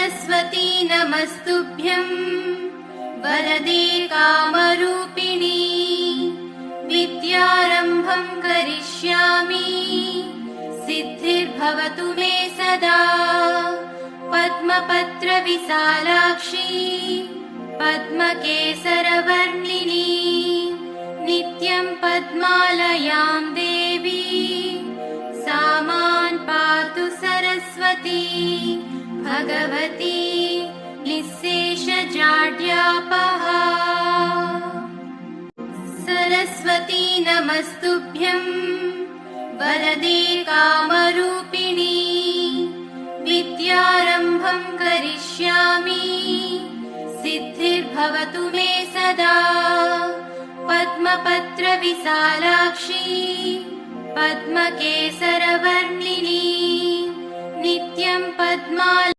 सरस्वती नमस्तुभ्यं वरदे कामरूपिणी विद्यारम्भं करिष्यामि सिद्धिर्भवतु मे सदा पद्मपत्रविशालाक्षी पद्मकेसरवर्णिनी नित्यं पद्मालयां देवी सा मां पातु सरस्वती भगवती निःशेषजाड्यापहा सरस्वती नमस्तुभ्यं वरदे कामरूपिणी विद्यारम्भं करिष्यामि सिद्धिर्भवतु मे सदा पद्मपत्रविशालाक्षी पद्मकेसरवर्णिनी नित्यं पद्मा